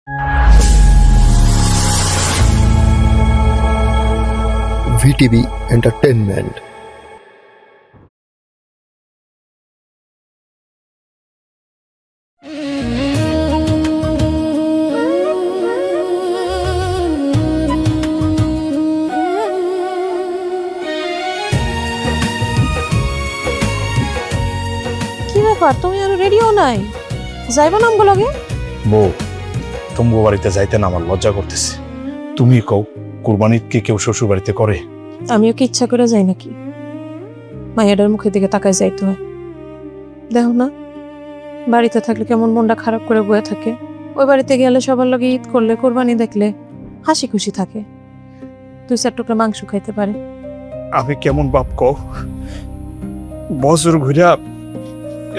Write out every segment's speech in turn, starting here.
VTV Entertainment. কি ব্যাপার, তুমি আর রেডিও নাই? যাইবা না আমগো লগে? বউ, তোমার বাড়িতে যাইতে না আমার লজ্জা করতেছে। তুমি কও, কুরবানি কি কেউ শ্বশুর বাড়িতে করে? আমিও কি ইচ্ছা করে যাই নাকি? মায়ের মুখের দিকে তাকায় যাইতে হয়। দেখো না, বাড়িতে থাকলে কেমন মনটা খারাপ করে বয়ে থাকে। ওই বাড়িতে গেলে সবার লগে ঈদ করলে, কোরবানি দেখলে হাসি খুশি থাকে, 2-4 টুকরা মাংস খাইতে পারে। আমি কেমন বাপ কও, বছর ঘুরা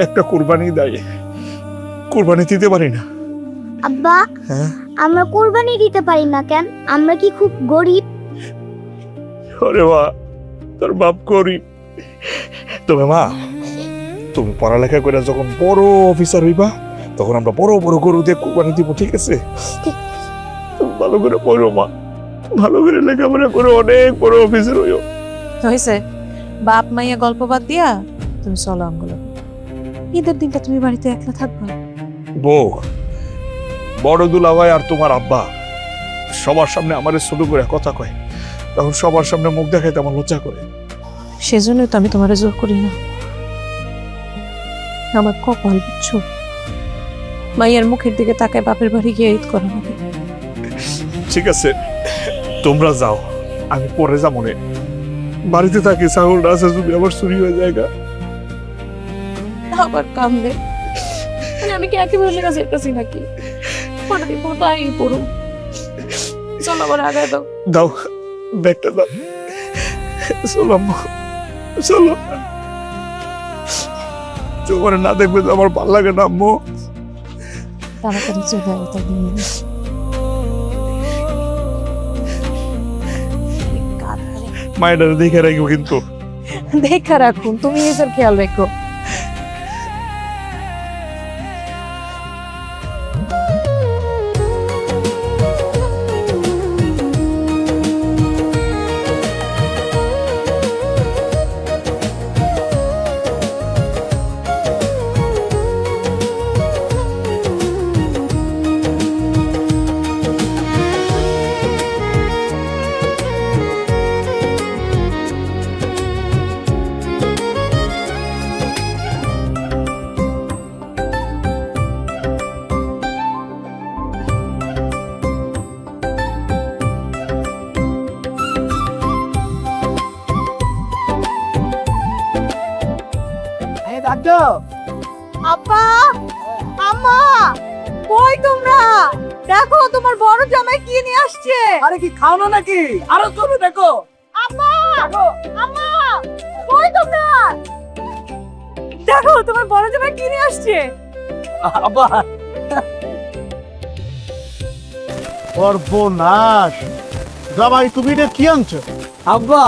একটা কুরবানি দেয়, কুরবানি দিতে পারি না। আব্বা, হ্যাঁ আমরা কোরবানি দিতে পারি না কেন? আমরা কি খুব গরিব? ওরে মা, তোর বাপ গরিব। তবে মা, তুমি পড়ালেখা করে যখন বড় অফিসার হইবা, তখন আমরা বড় বড় গরু দিয়ে কুরবানি দিব, ঠিক আছে? তুমি ভালো করে পড়ো মা, ভালো করে লেখাপড়া করে অনেক বড় অফিসার হইও। হয়েছে, বাপ মাইয়া গল্প বাদ দিয়া তুমি চলো আমগো লগে। ঈদের দিনটা তুমি বাড়িতে একলা থাকবা। বউ, বড় দুলাভাই আর তোমার আব্বা সবার সামনে আমারে ছোট করে কথা কয়, তখন সবার সামনে মুখ দেখাইতে আমার লজ্জা করে। সেজন্যই তো আমি তোমারে জোর করি না। আমার কপাল, বুঝছো? মাইয়ার মুখের দিকে তাকায় বাপের বাড়ি গিয়ে ঈদ করা হবে। ঠিক আছে, তোমরা যাও, আমি পরে যাবো নে। বাড়িতে থাকি, ছাগলটা আছে যদি আবার চুরি হয়ে যায়। আবার কান্দে, আমি কি একেবারে লেগে যেতেছি নাকি? পরে তাই পড়ুন, চলো আবার আগায় দাও। দাও ব্যাগটা, দাও। চলো আম্মু, চলো। তোমার না দেখবে তো আমার ভালো লাগে না আম্মু। তাড়াতাড়ি চলে আয়, তাই নিয়ে মায়ের দেখে রাখবো কিন্তু। দেখা রাখুন, তুমি নিজের খেয়াল রেখো। আব্বা, আম্মা, কই তোমরা? দেখো তোমার বড় জামাই কি নিয়ে আসছে। আরে কি খাও না নাকি? আরো চলো দেখো। আম্মা, আম্মা, কই তোমরা? দেখো তোমার বড় জামাই কি নিয়ে আসছে। আব্বা, সর্বনাশ! জামাই, তুমি এটা কি আনছো? আব্বা,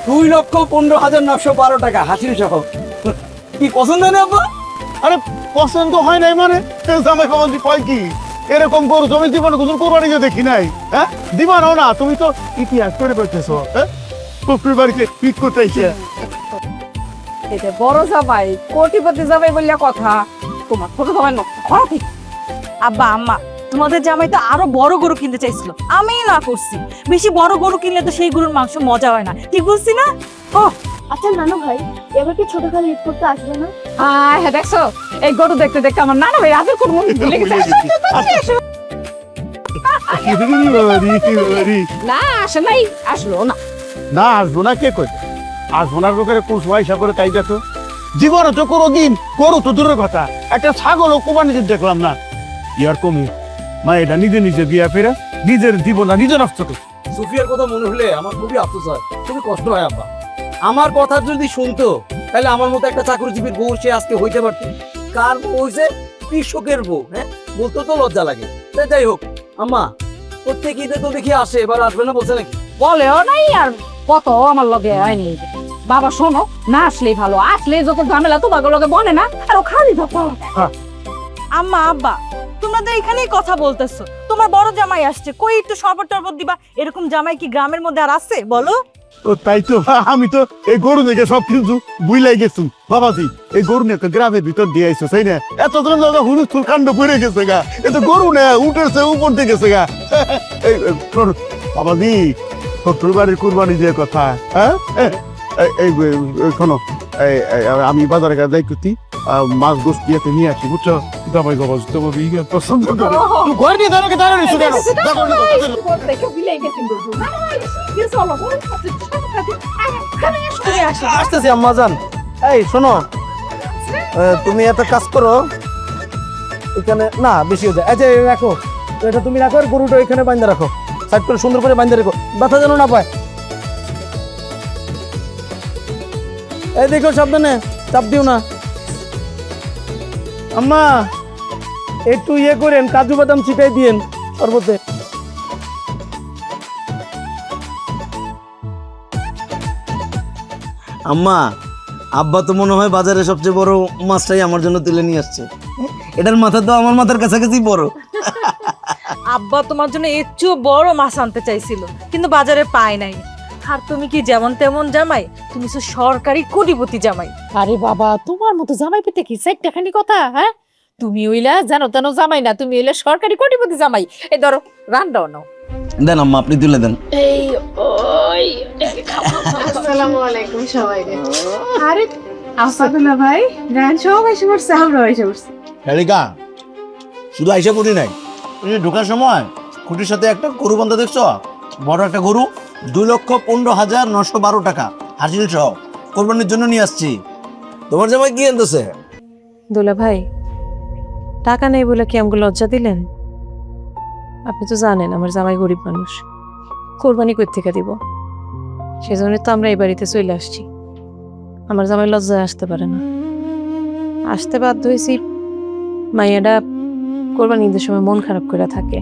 2,15,912 টাকা হাসির সহ। কি পছন্দ না আব্বা? আরে পছন্দ হয় নাই মানে? জামাই বাবাজি কয় কি? এরকম গরু জমি জীবনে কোন কোরবানিতে দেখি নাই। হ্যাঁ, দিবা নাও না, তুমি তো ইতিহাস করে বলতেছো। হ্যাঁ, পুকুর বাড়িতে পিট করতে আইছে। এটা বড় জামাই, কোটিপতি জামাই বললে কথা। তোমার ছোট জামাই খারাপ। আব্বা, আম্মা, তোমাদের জামাই তো আরো বড় গরু কিনতে চাইছিল, আমি না করছি। বেশি বড় গরু কিনলে তো সেই গরুর মাংস মজা হয় না, ঠিক বলছি না? ও আচ্ছা নানু ভাই, এবার কি ছোটখাটো ঈদ করতে আসবে না? হ্যাঁ, দেখছো, এই গরু দেখতে দেখতে আমার নানা ভাই আদর করবো ভুলে গেছে। না আসে নাই, আসলো না। না আসবো না কে কইছে? আসবো না লোকের কোন সময় হিসাব করে তাই দেখো। জীবনে তো কোনোদিন গরু তো দূরের কথা, একটা ছাগলও কোরবানিতে দেখলাম না। ইয়ার কমি মা, এটা নিজে নিজে বিয়া ফেরা নিজের জীবন নিজে নষ্ট করে। সুফিয়ার কথা মনে হলে আমার খুবই আফসোস হয়, খুবই কষ্ট হয় আব্বা। আমার কথা যদি শুনতো, তাহলে আমার মতো একটা চাকরিজীবীর বউ সে আজকে হইতে পারত। কার বউ হয়েছে? কৃষকের বউ। হ্যাঁ, বলতে তো লজ্জা লাগে। যাই হোক আম্মা, প্রত্যেক ঈদে তো দেখি আসে, এবার আসবে না বলছে নাকি? বলেও নাই আর কত আমার লগে হয়নি। বাবা শোনো, না আসলেই ভালো, আসলে যত ঝামেলা তোমাকে লগে বনে না, আর ও খালি থাকো। আম্মা, আব্বা, তোমরা তো এখানেই কথা বলতেছো, তোমার বড় জামাই আসছে, কই একটু শরবত টরবত দিবা। এরকম জামাই কি গ্রামের মধ্যে আর আছে বলো? ও তাই তো, আমি তো এই গরু দেখে সব কিছু বুঝলাই গেছি। বাবাজি, এই গরু নিয়ে তো গ্রামের ভিতর দিয়ে আইসো, তাই না? এত জন দাদা হুলুস্থুল কাণ্ড করে গেছে গা, এ তো গরু না, উঠেছে উপর দিয়ে গেছে গা। বাবাজি, শ্বশুর বাড়ির কুরবানি যে কথা, হ্যাঁ? শোনো, আমি বাজারে যাই করছি, মাছ গোস দিয়ে নিয়ে আসি, বুঝছো? জামাই বাবা তোমার পছন্দ করে ঘর নিয়ে দাঁড়াকে দাঁড়ানো আসতেছি আম্মা জান। এই শোনো, তুমি একটা কাজ করো, এখানে না বেশি হয়ে যায়। আচ্ছা রাখো, তো এটা তুমি রাখো, আর গরুটা এখানে বাঁধে রাখো, সাইড করে সুন্দর করে বাঁধে রাখো, ব্যথা যেন না পায়। এই দেখো সাবধানে, চাপ দিও না। আম্মা একটু ইয়ে করেন, কাজু বাদাম ছিটাই দিয়েন শরবতে। আম্মা, আব্বা তো মনে হয় বাজারে সবচেয়ে বড় মাছটাই আমার জন্য তুলে নিয়ে আসছে। এটার মাথা তো আমার মাথার কাছাকাছি বড়। আব্বা তোমার জন্য এর চেয়েও বড় মাছ আনতে চাইছিল, কিন্তু বাজারে পায় নাই। আর তুমি কি যেমন তেমন জামাই, তুমি তো সরকারি কোটিপতি জামাই। আরে বাবা, তোমার মতো জামাই পেতে কি চারটাখানি কথা, হ্যাঁ? তুমি ওইলা জানো তেন জামাই না, তুমি ওইলা সরকারি কোটিপতি জামাই। এই ধরো রান্নাও নাও। দেন আম্মা, আপনি তুলে দেন। আসসালামু আলাইকুম সবাইকে। আরে আসাদুল্লাহ ভাই, রান সবাই এসে পড়ছে, আমরা এসে পড়ছি। হেলিকা শুধু আইসা পড়ি নাই, তুমি ঢোকার সময় খুঁটির সাথে একটা গরু বান্ধা দেখছো, বড় একটা গরু, 2,15,912 টাকা হাসিল সহ কোরবানির জন্য নিয়ে আসছি। তোমার জামাই কি আনতেছে? দোলা ভাই, টাকা নেই বলে কি আমাকে লজ্জা দিলেন? আপনি তো জানেন আমার জামাই গরিব মানুষ, কোরবানি কই থেকে দিব? সেজন্য তো আমরা এই বাড়িতে চলে আসছি। আমার জামাই লজ্জায় আসতে পারে না, আসতে বাধ্য হয়েছি। মাইয়াটা কোরবানি ঈদের সময় মন খারাপ করে থাকে,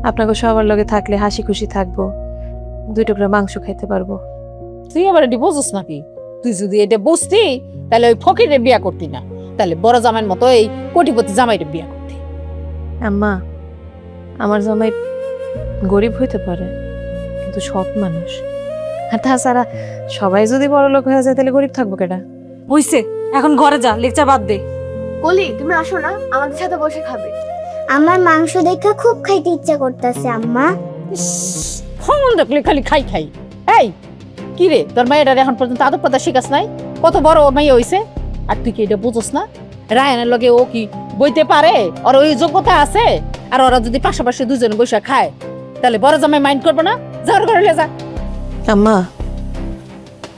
আপনাকে সবার লগে থাকলে হাসি খুশি থাকবো, 2 টুকরা মাংস খাইতে পারবো। তুই আবার এটি বুঝোস নাকি? তুই যদি এটা বুঝতি তাহলে ওই ফকিরের বিয়া করতি না, তাহলে বড় জামাইয়ের মতো এই কোটিপতি জামাইয়ের বিয়া করতি। আম্মা, আমার জামাই গরিব হইতে পারে, কিন্তু সৎ মানুষ। আর তাছাড়া সবাই যদি বড় লোক হয়ে যায় তাহলে গরিব থাকবো কেটা? হইছে, এখন ঘরে যা, লেকচার বাদ দে। কলি, তুমি আসো না, আমাদের সাথে বসে খাবে। আমার মাংস দেখা খুব খাইতে ইচ্ছা করতেছে আম্মা। ফোন দেখলে খালি খাই খাই। এই কি রে, তোর মায়ের এখন পর্যন্ত আদব কথা শিখাস নাই? কত বড় মাইয়া হইছে, আর তুই কি এটা বুঝোস না? রায়ানের লগে ও কি বইতে পারে? ওর ওই যোগ্যতা আছে? আর ওরা যদি পাশাপাশি দুজনে বসে খায় তাহলে বড় জামাই মাইন্ড করবে না? যাওয়ার ঘরে লে যা। আম্মা,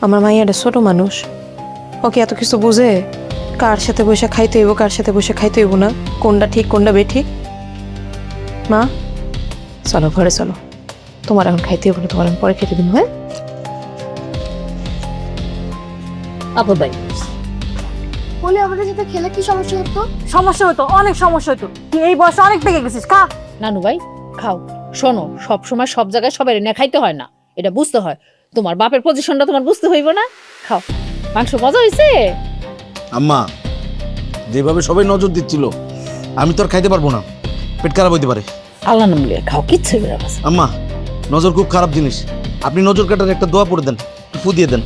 আমার মাইয়াটা ছোট মানুষ, ওকে এত কিছু বুঝে? কার সাথে বসে খাইতে হইব, কার সাথে বসে খাইতে হইব না, কোনটা ঠিক কোনটা বেঠিক? মা চলো ঘরে চলো, তোমার এখন খাইতে হইব না, তোমার আমি পরে খেতে দিব। হ্যাঁ আপু ভাই, কলি, আমাদের সাথে খেলে কি সমস্যা হতো? সমস্যা হতো, অনেক সমস্যা হতো। তুই এই বয়সে অনেক পেকে গেছিস, খা। নানু ভাই খাও। শোনো, সব সময় সব জায়গায় সবাই এনে খাইতে হয় না, এটা বুঝতে হয়। তোমার বাপের পজিশনটা তোমার বুঝতে হইব না? খাও, মাংস মজা হয়েছে। আম্মা, যেভাবে সবাই নজর দিচ্ছিল, আমি তো আর খাইতে পারবো না, পেট খারাপ হইতে পারে। আল্লাহ নাম লিয়ে খাও, কিচ্ছু বেড়া গেছে। আম্মা, নজর খুব খারাপ জিনিস, আপনি নজর কাটার একটা দোয়া পড়ে দেন, ফু দিয়ে দেন।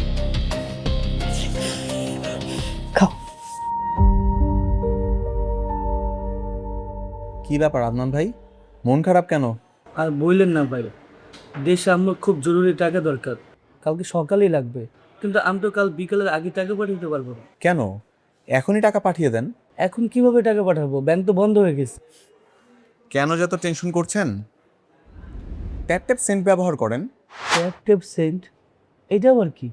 খাও। কি ব্যাপার আদনান ভাই, মন খারাপ কেন? আর বললেন না ভাই, দেশে আমার খুব জরুরি টাকা দরকার, কালকে সকালেই লাগবে, কিন্তু আমি তো কাল বিকালের আগে টাকা পাঠাতে পারবো না। কেন? এখনই টাকা পাঠিয়ে দেন। এখন কিভাবে টাকা পাঠাবো? ব্যাংক তো বন্ধ হয়ে গেছে। কেন যত টেনশন করছেন? ট্যাপ ট্যাপ সেন্ট ব্যবহার করেন। ট্যাপ ট্যাপ সেন্ট, এটা আবার কি?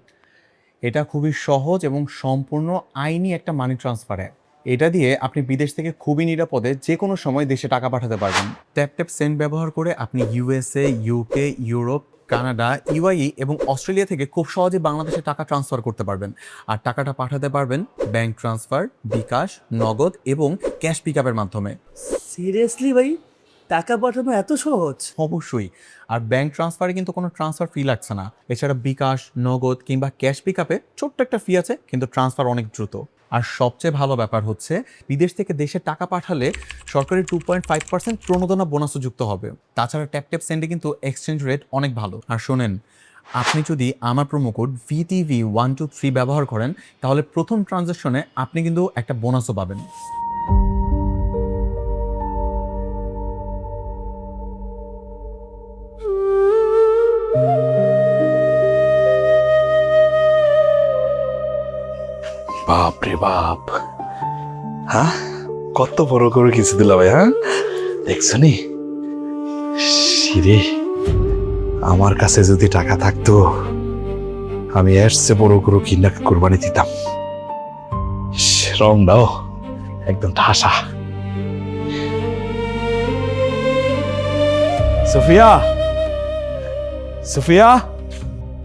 এটা খুবই সহজ এবং সম্পূর্ণ আইনি একটা মানি ট্রান্সফার অ্যাপ। এটা দিয়ে আপনি বিদেশ থেকে খুবই নিরাপদে যে কোনো সময় দেশে টাকা পাঠাতে পারবেন। ট্যাপ ট্যাপ সেন্ট ব্যবহার করে আপনি USA, UK, Europe, Canada, UAE এবং অস্ট্রেলিয়া থেকে খুব সহজে বাংলাদেশে টাকা ট্রান্সফার করতে পারবেন। আর টাকাটা পাঠাতে পারবেন ব্যাংক ট্রান্সফার, বিকাশ, নগদ এবং ক্যাশ পিকআপের মাধ্যমে। সিরিয়াসলি ভাই, টাকা পাঠানো এত সহজ? অবশ্যই। আর ব্যাংক ট্রান্সফারে কিন্তু কোনো ট্রান্সফার ফি লাগছে না। এছাড়া বিকাশ, নগদ কিংবা ক্যাশ পিকআপে ছোট্ট একটা ফি আছে, কিন্তু ট্রান্সফার অনেক দ্রুত। আর সবচেয়ে ভালো ব্যাপার হচ্ছে বিদেশ থেকে দেশে টাকা পাঠালে সরকারি 2.5% প্রণোদনা বোনাসও যুক্ত হবে। তাছাড়া ট্যাপ ট্যাপ সেন্ডে কিন্তু এক্সচেঞ্জ রেট অনেক ভালো। আর শোনেন, আপনি যদি আমার প্রোমো কোড VTV123 ব্যবহার করেন তাহলে প্রথম ট্রানজ্যাকশনে আপনি কিন্তু একটা বোনাসও পাবেন। বাপ রে বাপ, হ্যাঁ কত বড় গরু কিছু দিল ভাই। হ্যাঁ দেখছো নি রে, আমার কাছে যদি টাকা থাকতো আমি এর চেয়ে বড় গরু কিনা কোরবানি দিতাম। রং দাও একদম ঠাসা। সুফিয়া, সুফিয়া,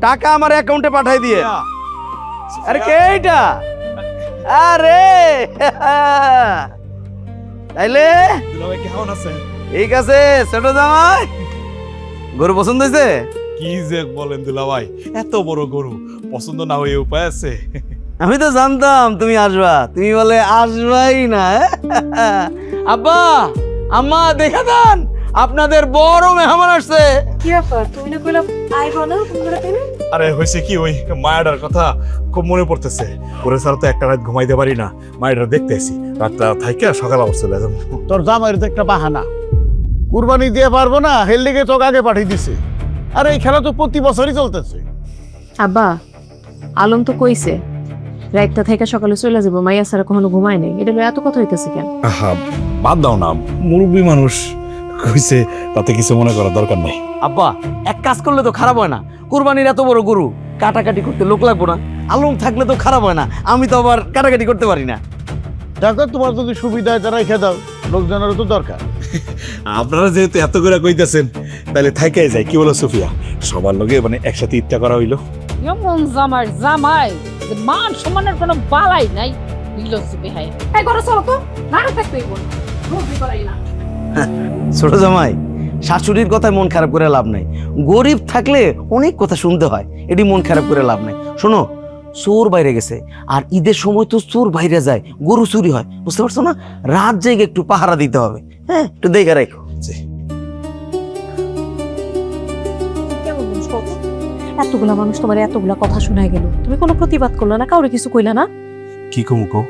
টাকা আমার অ্যাকাউন্টে পাঠাই দিয়ে। আরে কে এটা? আরে তাইলে কেমন আছে? ঠিক আছে ছোট জামাই, গরু পছন্দ হয়েছে? কি যে বলেন দুলা ভাই, এত বড় গরু পছন্দ না হয়ে উপায় আছে? আমি তো জানতাম তুমি আসবা, তুমি বলে আসবাই না। আব্বা আম্মা দেখা দেন, আপনাদের বড় মেহমান আসছে। কি ব্যাপার, তুমি না কইলা আইবো না তোমরা কেনে? আরে হয়েছে কি, ওই মায়াডার কথা খুব মনে পড়তেছে। ওরে ছাড়া তো একটা রাত ঘুমাইতে পারি না, মায়াডার দেখতে আসি। রাতটা থাইকে সকাল অবস্থা একদম। তোর জামাইয়ের তো একটা বাহানা, কুরবানি দিয়ে পারবো না, হেল দিকে তোকে আগে পাঠিয়ে দিছে। আর এই খেলা তো প্রতি বছরই চলতেছে। আব্বা, আলম তো কইছে রাতটা থেকে সকালে চলে যাবো, মাইয়া ছাড়া কখনো ঘুমায় নাই। এটা এত কথা হইতেছে কেন? আহা বাদ দাও না, মুরব্বী মানুষ কইছে, তাতে কিছু মনে করার দরকার নেই। আব্বা এক কাজ করলে তো খারাপ হয় না, কুরবানির এত বড় গরু কাটাকাটি করতে লোক লাগবো না। আলম থাকলে তো খারাপ হয় না, আমি তো আবার কাটাকাটি করতে পারি না। দেখো তোমার যদি সুবিধা হয় তারা রেখে দাও, লোকজনেরও তো দরকার। আপনারা যেহেতু এত করে কইতেছেন তাহলে থাইকাই যায়, কি বলো সুফিয়া? সবার লগে মানে একসাথে ইচ্ছা করা হইলো। এমন জামাই জামাই যে মান সম্মানের কোনো বালাই নাই। এই ঘরে চলো তো, নাটক দেখতে হইব না, রুবি করাই না। ছোট জামাই, শাশুড়ির কথায় মন খারাপ করে লাভ নাই। গরিব থাকলে অনেক কথা শুনতে হয়, এটি মন খারাপ করে লাভ নাই। শোনো, চোর বাইরে গেছে, আর ঈদের সময় তো চোর বাইরে যায়, গরু চুরি হয়, বুঝতে পারছো না? রাত জেগে একটু পাহারা দিতে হবে। হ্যাঁ, একটু দেখে রাখো। এতগুলা মানুষ তোমার এতগুলা কথা শোনায় গেল, তুমি কোনো প্রতিবাদ করলে না, কাউরে কিছু কইলা না? কি কমুকো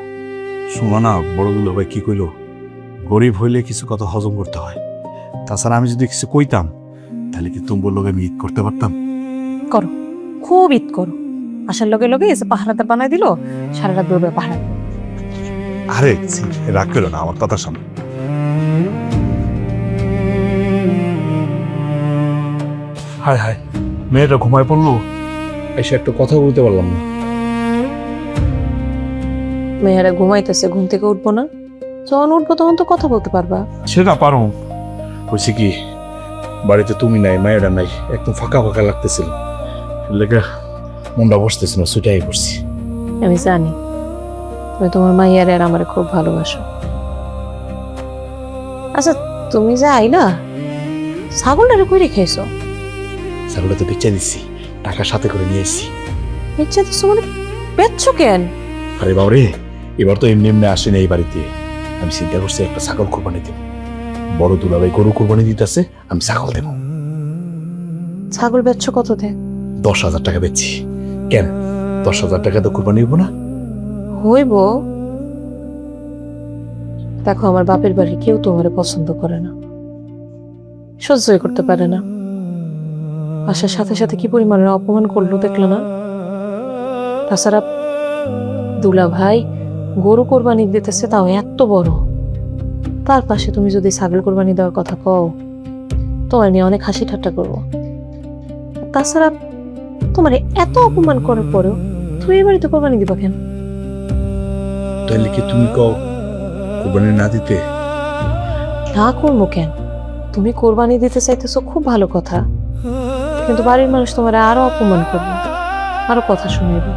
শোনো না, বড় দুলো ভাই কি কইলো, গরিব হইলে কিছু কথা হজম করতে হয়। তাছাড়া আমি যদি কিছু কইতাম তাহলে কি তুমি বললো আমি ঈদ করতে পারতাম? করো, খুব ঈদ করো। আসার লগে লগে এসে পাহারাদার বানাই দিল, সারা রাত দৌড়বে পাহারা। আরে রাগ করো না, আমার কথা শোনো। হায় হায়, মেয়েটা ঘুমায় পড়লো, এসে একটু কথা বলতে পারলাম না। মেয়েরা ঘুমাইতেছে, ঘুম থেকে উঠবো না? যখন উঠবো তখন তো কথা বলতে পারবা। সেটা পারো, হয়েছে কি বাড়িতে তুমি নাই, মায়েরা নাই, একদম ফাঁকা ফাঁকা লাগতেছিল, লেগে মনটা বসতেছিল, ছুটাই করছি। আমি জানি তুমি তোমার মাইয়ার আর আমার খুব ভালোবাসো। আচ্ছা, তুমি যে আইলা, ছাগলটারে কই রেখেছো? ছাগলটা তো বেচা দিচ্ছি, টাকা সাথে করে নিয়ে এসেছি। বেচা দিচ্ছ মানে? বেচছো কেন? আরে বাবরে, এবার তো এমনি এমনি আসেনি এই বাড়িতে। আমি চিন্তা করছি একটা ছাগল কোরবানি দেব। বড় দুলাভাই গরু কোরবানি দিতেছে, আমি ছাগল দেব। ছাগল বেচছো কত দে? 10,000 টাকা বেচছি। কেন, 10,000 টাকা তো কোরবানি হইব না? হইব। দেখো, আমার বাপের বাড়ি কেউ তোমারে পছন্দ করে না, সহ্যই করতে পারে না। আসার সাথে সাথে কি পরিমাণের অপমান করলো দেখলো না? তাছাড়া দুলা ভাই গরু কোরবানি দিতেছে, তাও এত বড়, তার পাশে তুমি যদি ছাগল কোরবানি দেওয়ার কথা কও, তোমার নিয়ে অনেক হাসি ঠাট্টা করবো। তাছাড়া তোমার এত অপমান করার পরেও তুমি এই বাড়িতে কোরবানি দিবা কেন? তাহলে কি তুমি কও কোরবানি না দিতে? না করবো কেন? তুমি কোরবানি দিতে চাইতেছো, খুব ভালো কথা, কিন্তু বাড়ির মানুষ তোমার আরো অপমান করবে, আরো কথা শুনবে।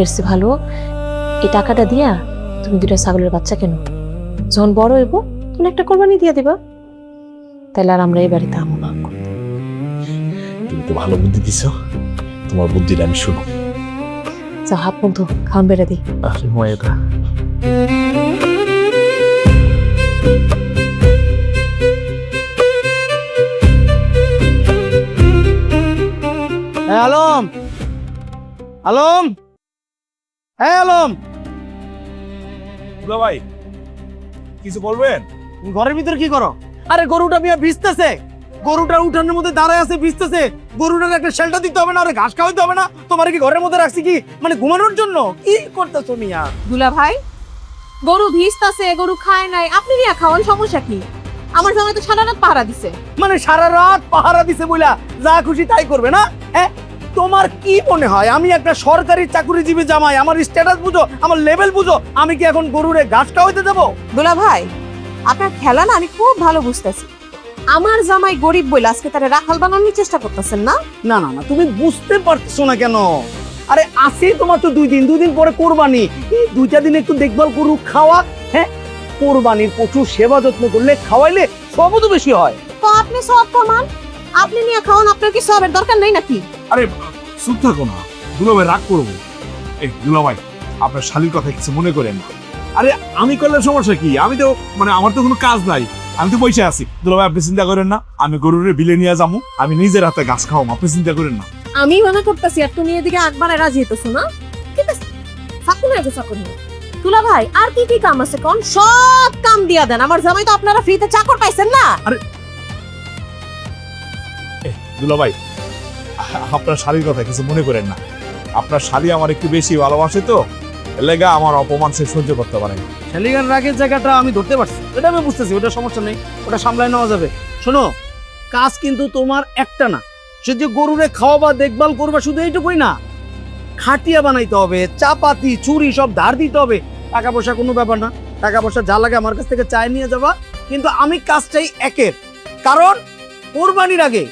এর চেয়ে ভালো এই টাকাটা দিয়া তুমি 2টা ছাগলের বাচ্চা কেন, যখন বড় হইব তুমি একটা কোরবানি দিয়ে দিবা, তাহলে আর আমরা এই বাড়িতে আমো না। তুমি তো ভালো বুদ্ধি দিছো, তোমার বুদ্ধিটা আমি শুনো। যা হাত বন্ধু খাওয়ান বেড়ে দিই। আরে মায়েরা আলম, আলম, হ্যাঁ আলম, দুলা ভাই কিছু বলবেন? ঘরের ভিতরে কি করো? আরে গরুটা মিয়া ভিজতেছে, গরুটা উঠানের মধ্যে দাঁড়ায় আছে, ভিজতেছে। গরুটার একটা শেল্টার দিতে হবে না, আরে ঘাস খাওয়াইতে হবে না? তোমার কি ঘরের মধ্যে রাখছি কি মানে ঘুমানোর জন্য? কি করতেছো মিয়া? দুলা ভাই, গরু ভিজতাছে, গরু খায় নাই, আপনি নিয়ে খাওয়ান, সমস্যা কি? আমার জামাই তো সারা রাত পাহারা দিছে। মানে সারা রাত পাহারা দিছে বইলা যা খুশি তাই করবে না? হ্যাঁ, তোমার কি মনে হয় আমি একটা সরকারি চাকরিজীবী জামাই? আমার স্ট্যাটাস বুঝো, আমার লেভেল বুঝো, আমি কি এখন গরুরে ঘাস খাওয়াইতে দেবো? দুলা ভাই, আপনার খেলা না আমি খুব ভালো বুঝতেছি। আমার জামাই গরিব বলে আজকে তারা রাখাল বানানোর চেষ্টা করতেছেন না? না না না, তুমি বুঝতে পারছো না কেন? আরে আসি তোমার তো 2 দিন পরে কোরবানি, এই 2টা দিন একটু দেখভাল করু, খাওয়া। হ্যাঁ, কোরবানির প্রচুর সেবা যত্ন করলে, খাওয়াইলে সবও তো বেশি হয়। তো আপনি সব কমান, আপনি নিয়ে খাওয়ান, আপনার কি সবের দরকার নেই নাকি? আরে চুপ থাকো না, দুলা ভাই রাগ করবো। এই দুলা ভাই, আপনার শালীর কথা কিছু মনে করেন না। আরে আমি করলে সমস্যা কি? আমি তো মানে আমার তো কোনো কাজ নাই, আমি তো বসে আছি। দুলা ভাই আপনি চিন্তা করেন না, আমি গরুরে বিলে নিয়ে যাবো, আমি নিজের হাতে ঘাস খাওয়াবো, আপনি চিন্তা করেন না। আমি মনে করতেছি আর তুমি এদিকে একবারে রাজি হইতেছো না? ঠিক আছে, চাকরি আছে চাকরি। তুলা ভাই আর কি কি কাম আছে কোন? সব কাম দিয়া দেন। আমার জামাই তো আপনারা ফ্রিতে চাকর পাইছেন না? দুলা ভাই, আপনার শালীর কথা কিছু মনে করেন না। আপনার শালী আমার একটু বেশি ভালোবাসে তো, এলাকা আমার অপমান সে সহ্য করতে পারে না। শালিগান রাগের জায়গাটা আমি ধরতে পারছি, এটা আমি বুঝতেছি, ওটা সমস্যা নেই, ওটা সামলায় নেওয়া যাবে। শোনো, কাজ কিন্তু তোমার একটা না, সে যে গরুরে খাওয়াবা, দেখভাল করবা, শুধু এইটুকুই না, খাটিয়া বানাইতে হবে, চাপাতি চুরি সব ধার দিতে হবে। টাকা পয়সা কোনো ব্যাপার না, টাকা পয়সা যা লাগে আমার কাছ থেকে চাই নিয়ে যাবা, কিন্তু আমি কাজটাই একের। কারণ কোরবানির আগে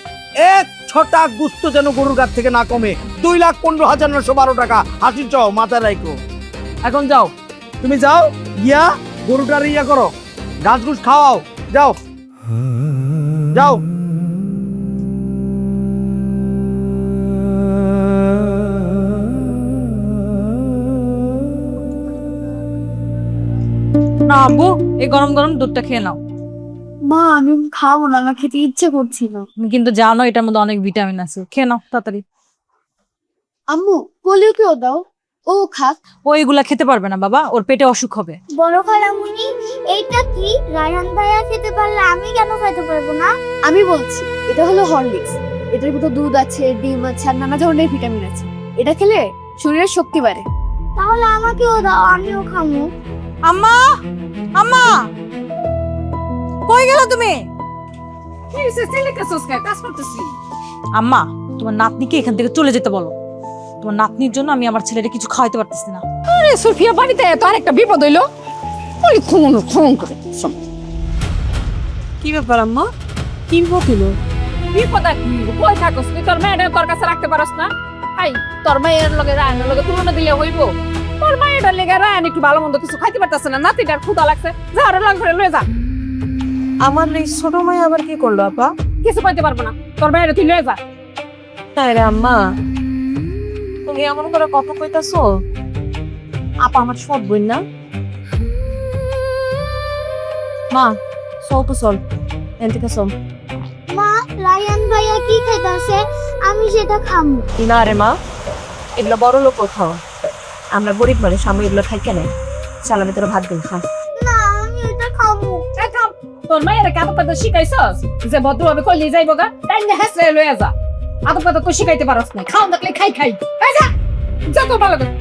1/6 গুস্ত যেন গরুর গাছ থেকে না কমে। 2,15,912 টাকা হাসির চাও মাথায় রাখো। এখন যাও, তুমি যাও, গিয়া গরুটার ইয়া করো, ঘাস ঘুষ খাওয়াও, যাও যাও। না আব্বু, এই গরম গরম দুধটা খেয়ে নাও। মা আমি খাবো না, আমার খেতে ইচ্ছে করছিল। তুমি কিন্তু জানো এটার মধ্যে অনেক ভিটামিন আছে, খেয়ে নাও তাড়াতাড়ি। আম্মু বলিও কেউ দাও, ও খাক। ও এগুলা খেতে পারবে না বাবা, ওর পেটে অসুখ হবে। বড় খালামুনি, এইটা কি? রায়হান ভাইয়া খেতে পারলে আমি কেন খাইতে পারবো না? আমি বলছি, এটা হলো হরলিক্স। এটার ভিতর দুধ আছে, ডিম আছে, আর নানা ধরনের ভিটামিন আছে। এটা খেলে শরীরের শক্তি বাড়ে। তাহলে আমাকেও দাও, আমিও খামু। আম্মা, আম্মা, কই গেল তুমি? কি হইছে? সিলিকাসস কাজ করতেছি। আম্মা, তোমার নাতনিকে এখান থেকে চলে যেতে বলো। তোমার নাতনির জন্য আমি আমার ছেলেকে কিছু খাওয়াইতে পারতেছি না। আরে সুফিয়া, বাড়িতে এত আরেকটা বিপদ হইলো। ওই খুন করে শোন। কি ব্যাপার আম্মা? কি বকিল? বিপদ আর কি? কই থাকস তুই? তোর মেয়েটা তোর কাছে রাখতে পারস না? আই, তোর মায়ের লগে রায়নের লগে তুলনা দিলে হইব? তোর মায়ের লেগে রায়ন একটু ভালো মন্দ কিছু খাইতে পারতেছে না, নাতিটার ক্ষুধা লাগছে, যা আরো লাগ করে লয়ে যা। আমার এই ছোট মাই আবার কি করলো আপা? কিছু পাইতে পারবো না, তোর মায়ের তুই লয়ে যা। তাই রে আম্মা, তুমি এমন করে কত কইতাছো? আপা আমার সব বোন না? মা চল তো চল, এনতিকে চল। মা, রায়হান ভাইয়া কি খাইতাছে? আমি সেটা খামু। না রে মা, এগুলো বড় লোক খাও, আমরা গরিব মানুষ, আমি এগুলো খাই কেন? চাল আমি তোর ভাত দিন খা। না, আমি এটা খামু। তোর মায়ের কে আদব কায়দা শিখাইছস যে ভদ্রভাবে কইলে যাইব গা? তাই না, হেসরে লয়ে যা। আদব কায়দা তো শিখাইতে পারস না, খাও দেখলে খাই খাই। এই যা, যা তো ভালো করে।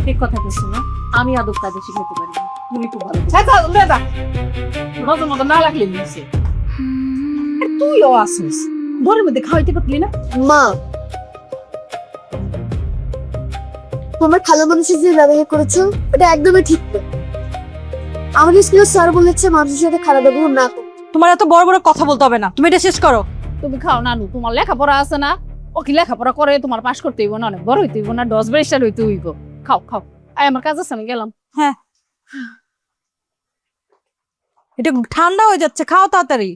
ঠিক কথা বলছো না, আমি আদব কাজে শিখাতে পারি না। তুমি খুব ভালো। যা যা লয়ে যা, নজর মতো না লাগলে নিছে। তুইও আসিস ঘরের মধ্যে খাওয়াইতে পারলি না? মা, তোমার ভালো মানুষের যে ব্যবহার করেছো এটা একদমই ঠিক না। আমাদের স্কুলের স্যার বলেছে মানুষের সাথে খারাপ ব্যবহার না করতে। তোমার এত বড় বড় কথা বলতে হবে না, তুমি এটা শেষ করো। তুমি খাও নানু, তোমার লেখাপড়া আছে না? ও কি লেখাপড়া করে? তোমার পাশ করতে হইব না, অনেক বড় হইতে হইব না, 10 ব্যারিস্টার হইতে হইব। খাও খাও, আয় আমার কাজ আছে, আমি গেলাম। হ্যাঁ, এটা ঠান্ডা হয়ে যাচ্ছে, খাও তাড়াতাড়ি।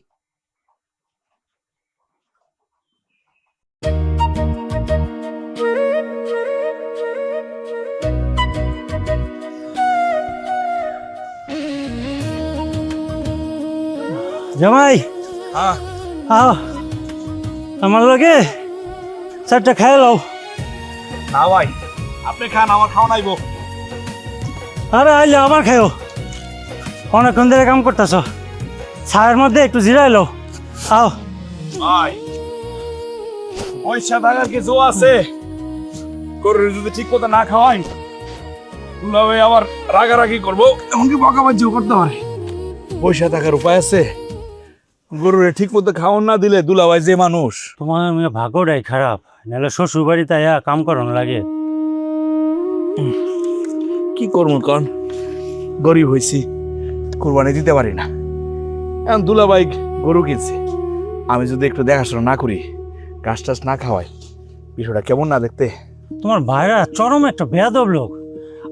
জামাই হ্যাঁ আও আমার লগে চারটা খাই লও। না ভাই আপনি খান, আমার খাওয়া নাইব। আরে আইলে আবার খাইও, অনেকক্ষণ ধরে কাম করতেছ, ছায়ের মধ্যে একটু জিরাই লও। আও ভাই পয়সা টাকার কিছু আছে, গরুর যদি ঠিক মতো না খাওয়াই দুলাভাই আবার রাগারাগি করবো, এমনকি বকাবাজিও করতে পারে। পয়সা টাকার উপায় আছে, গরুরে ঠিক মতো খাওয়ান না দিলে দুলাভাই যে মানুষ। তোমার মেয়ে ভাগ্যটাই খারাপ, নাহলে শ্বশুর বাড়িতে আয়া কাম করানো লাগে। কি করবো কন, গরিব হয়েছি, কোরবানি দিতে পারি না। এখন দুলাভাই গরু কিনছে, আমি যদি একটু দেখাশোনা না করি, ঘাস টাস না খাওয়াই, বিষয়টা কেমন না দেখতে। তোমার ভাইরা চরম একটা বেয়াদব লোক।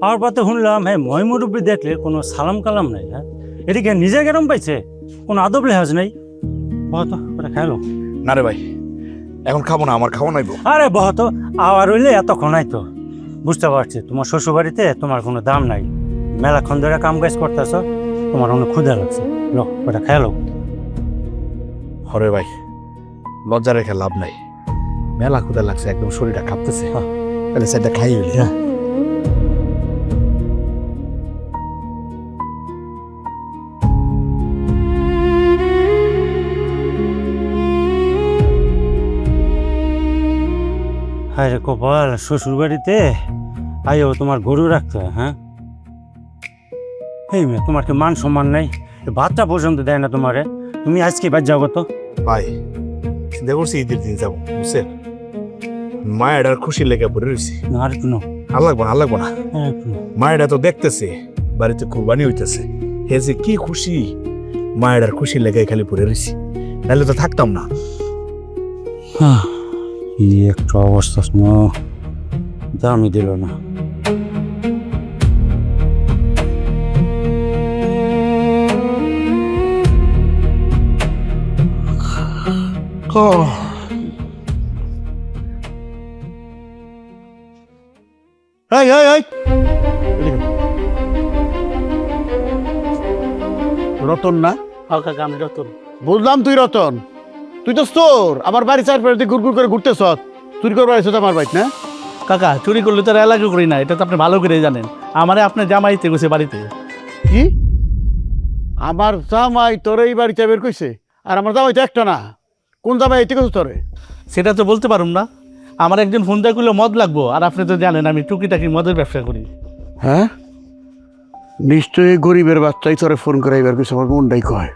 আর পাতে শুনলাম হ্যাঁ মই মুরব্বী দেখলে কোনো সালাম কালাম নাই। হ্যাঁ এদিকে নিজে গেরম পাইছে, কোনো আদব লেহাজ নাই। বহত ওটা খাইলো। না রে ভাই, এখন খাবো না, আমার খাওয়া নাইব। আরে বহত আবার হইলে এতক্ষণ নাই তো। বুঝতে পারছি তোমার শ্বশুর বাড়িতে তোমার কোনো দাম নাই, মেলাক্ষণ ধরে কাম কাজ করতেছ, তোমার অনেক ক্ষুধা লাগছে। লো ওটা খাইলো। হরে ভাই, লজ্জা রেখে লাভ নাই, মেলা ক্ষুধা লাগছে, একদম শরীরটা কাঁপতেছে। তাহলে সেটা খাই হইলি। হ্যাঁ হায় রে কপাল, শ্বশুর বাড়িতে আইও তোমার গরু রাখতে হয়। হ্যাঁ এই মেয়ে, তোমার কি মান সম্মান নাই? ভাতটা পর্যন্ত দেয় না তোমারে। তুমি আজকে বাদ যাও তো। ভাই চিন্তা করছি ঈদের দিন যাবো, বুঝছেন? মায়ের খুশি লেগে পড়ে রয়েছি। না আর একটু নাও। আর লাগবো না, আর লাগবো না। হ্যাঁ একটু নাও। মায়ের তো দেখতেছে বাড়িতে কুরবানি হইতেছে, হে যে কি খুশি, মায়ের খুশি লেগে খালি পড়ে রয়েছি, নাহলে তো থাকতাম না। কি একটা অবস্থা, দামই দিল না। এই এই এই রতন না? আমি রতন। বুঝলাম তুই রতন, তুই তো চোর। আমার বাড়ি চারপাশে ঘুর ঘুর করে ঘুরতেছ, চুরি করবার এসেছ আমার বাড়ি না? কাকা চুরি করলে তো এলাকা করি না, এটা তো আপনি ভালো করে জানেন। আমারে আপনার জামাইতে গেছে বাড়িতে। কি আমার জামাই তোর এই বাড়িতে বের কইছে? আর আমার জামাই তো একটা না, কোন জামাই এতে গেছে তোরে? সেটা তো বলতে পারুম না। আমার একজন ফোন দিয়ে করলে মদ লাগবো, আর আপনি তো জানেন আমি টুকিটাকি মদের ব্যবসা করি। হ্যাঁ নিশ্চয়ই গরিবের বাচ্চাই তোরে ফোন করে এবার কিছু আমার মনটাই কয়।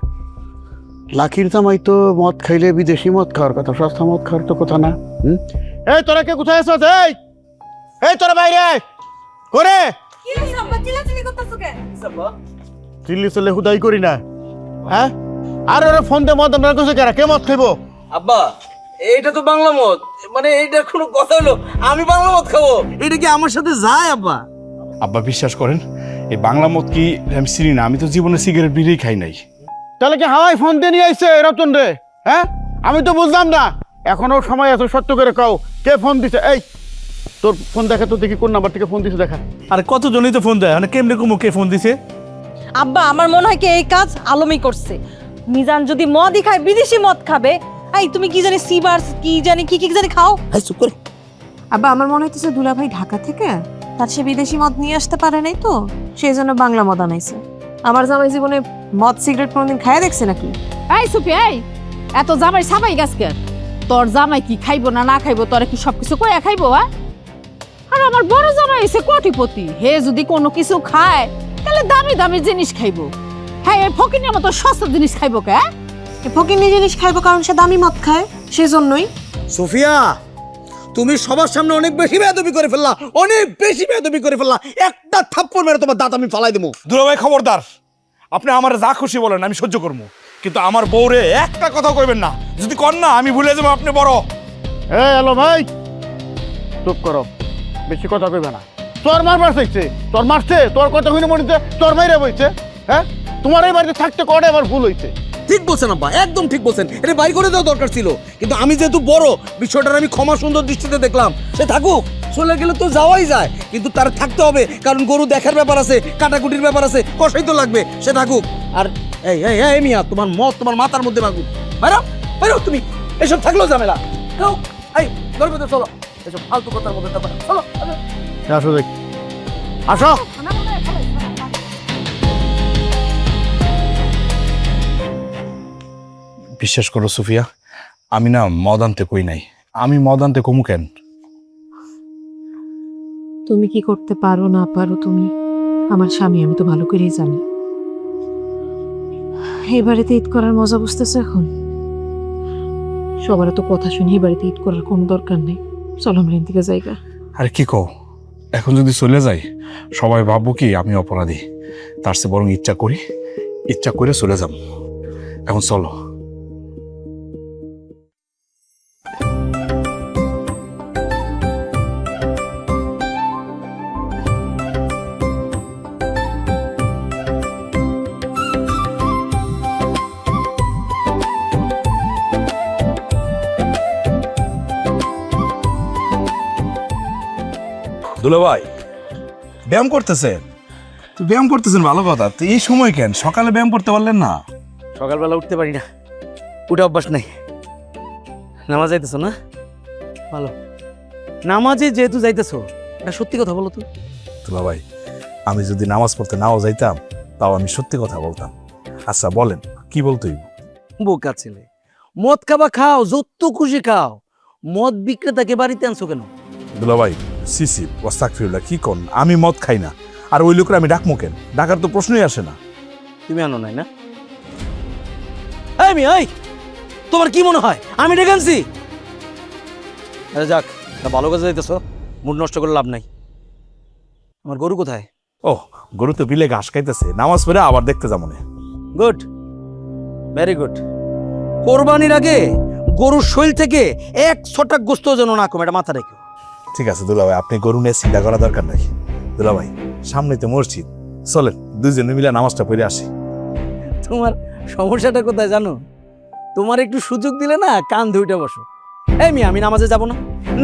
লাকির জামাই তো মদ খাইলে বিদেশি মদ খাওয়ার কথা, সস্তা মদ খাওয়ার তো কথা না। এই তোরা কে কোথায় আছো? এই এই তোরা বাইরে করে চিল্লি চলে হুদাই করি না। হ্যাঁ আর ওরা ফোন দিয়ে মদ আমরা কাছে কে মদ খাইবো? আব্বা এইটা তো বাংলা মদ, মানে এইটার কোনো কথা হলো আমি বাংলা মদ খাবো? এটা কি আমার সাথে যায় আব্বা? আব্বা বিশ্বাস করেন, এই বাংলা মদ কি আমি চিনি না, আমি তো জীবনে সিগারেট বিড়িই খাই নাই। তাহলে কি হাওয়াই ফোন দিয়ে নিয়ে আইছে রতন রে? হ্যাঁ আমি তো বুঝলাম না, এখনো সময় আছে, সত্য করে কও কে ফোন দিছে। এই তোর ফোন দেখা তো দেখি, কোন নাম্বার থেকে ফোন দিছে দেখা। আর কতজনই তো ফোন দেয়, মানে কেমনে কুমুকে ফোন দিছে? আব্বা আমার মনে হয় কি এই কাজ আলমই করছে। মিজান যদি মদই খায়, বিদেশি মদ খাবে। এই তুমি কি জানি সিবার কি জানি কি কি জানি খাও। এই চুপ করে। আব্বা আমার মনে হইতেছে দুলাভাই ঢাকা থেকে তার সে বিদেশি মদ নিয়ে আসতে পারে নাই, তো সেই জন্য বাংলা মদ আনাইছে। আমার জামাই জীবনে মদ সিগারেট কোনোদিন খাইয়া দেখছে নাকি? এই সুপি, এই এত জামাই সাবাই গাছকে, তোর জামাই কি খাইবো না না খাইবো, তোরা কি সবকিছু কয়া খাইবো? আর আমার বড় জামাই হইছে কোটিপতি, হে যদি কোনো কিছু খায় তাহলে দামি দামি জিনিস খাইবো। হ্যাঁ এই ফকিনের মতো সস্তা জিনিস খাইবো কে? ফকিনি জিনিস খাইবো কারণ সে দামি মদ খায়, সেজন্যই। সোফিয়া তুমি সবার সামনে অনেক বেশি বেয়াদবি করে ফেললা, অনেক বেশি বেয়াদবি করে ফেললা। একটা থাপ্পড় মেরে তোমার দাঁত আমি ফালাই দেবো। দুলাভাই খবরদার, আপনি আমার যা খুশি বলেন আমি সহ্য করবো, কিন্তু আমার বউরে একটা কথা কইবেন না। যদি কর না আমি ভুলে যাবো আপনি বড়। এই হ্যালো ভাই, চুপ করো, বেশি কথা কইবে না। তোর মারবার চাইছে, তোর মারছে, তোর কথা শুনে মনে হচ্ছে তোর মাইরা বইছে। হ্যাঁ তোমার এই বাড়িতে থাকতে কটা আমার ভুল হইছে। ঠিক বলছেন আব্বা, একদম ঠিক বলছেন। এটা বাই করে দেওয়া দরকার ছিল, কিন্তু আমি যেহেতু বড়, বিষয়টার আমি ক্ষমা সুন্দর দৃষ্টিতে দেখলাম। সে থাকুক, চলে গেলে তো যাওয়াই যায়, কিন্তু তার থাকতে হবে, কারণ গরু দেখার ব্যাপার আছে, কাটাকুটির ব্যাপার আছে, কষাই তো লাগবে। সে থাকুক। আর এই এই এই মিয়া, তোমার মত তোমার মাথার মধ্যে মাগুর। বাইরো বাইরো, তুমি এসব থাকলেও ঝামেলা। যাও, এই ঘরের ভিতরে চলো, এসব ফালতু কথার মধ্যে থাকবে না। চলো আসো দেখি, আসো। বিশ্বাস করো সুফিয়া, আমি না মদ আনতে কই নাই। আমি মদ আনতে কমু কেন? তুমি কি করতে পারো না পারো তুমি আমার স্বামী, আমি তো ভালো করেই জানি। এই বাড়িতে ঈদ করার মজা বুঝতেছে এখন। সবার তো কথা শুনি এই বাড়িতে ঈদ করার কোনো দরকার নেই। চলো আমরা এদিকে জায়গা। আর কি কও, এখন যদি চলে যাই সবাই ভাববো কি আমি অপরাধী। তার চেয়ে বরং ইচ্ছা করি, ইচ্ছা করে চলে যাব। এখন চলো। দুলা ভাই, ব্যায়াম করতেছেন? তো ব্যায়াম করতেছেন ভালো কথা, তো এই সময় কেন? সকালে ব্যায়াম করতে পারলেন না? সকালবেলা উঠতে পারি না, উঠে অভ্যাস নাই। নামাজ যাইতেছো না? ভালো। নামাজে যেহেতু যাইতেছো, এটা সত্যি কথা বলো তো। দুলা ভাই, আমি যদি নামাজ পড়তে নাও যাইতাম তাও আমি সত্যি কথা বলতাম। আচ্ছা বলেন, কি বলতেই? বোকা ছেলে, মদ খাবা খাও, যত খুশি খাও, মদ বিক্রেতাকে বাড়িতে আনছো কেন? দুলা ভাই, সিসি ওয়াস্তাগফিরুল্লাহ, কি কোন? আমি মদ খাই না, আর ওই লোকের আমি ডাকমো কেন? ডাকার তো প্রশ্নই আসে না। তুমি আনো নাই না? এই মেয়ে, এই তোমার কি মনে হয় আমি ডেকে আনছি? আরে যাক, তা ভালো কাজে যাইতেছো, মুড নষ্ট করে লাভ নাই। আমার গরু কোথায়? ও, গরু তো বিলে ঘাস খাইতেছে, নামাজ পড়ে আবার দেখতে যাবো না। Good, very good. কোরবানির আগে গরুর শরীর থেকে এক ছটাক গোস্ত যেন না কমে, এটা মাথা রেখো। ঠিক আছে দুলা ভাই, আপনি গরু নিয়ে চিন্তা করা দরকার নাই। দুলা ভাই, সামনে তো মসজিদ, চলেন দুইজনে মিলে নামাজটা পড়ে আসি। তোমার সমস্যাটা কোথায় জানো? তোমার একটু সুযোগ দিলে না কান ধুইটা বসো। এই মেয়ে, আমি নামাজে যাব না?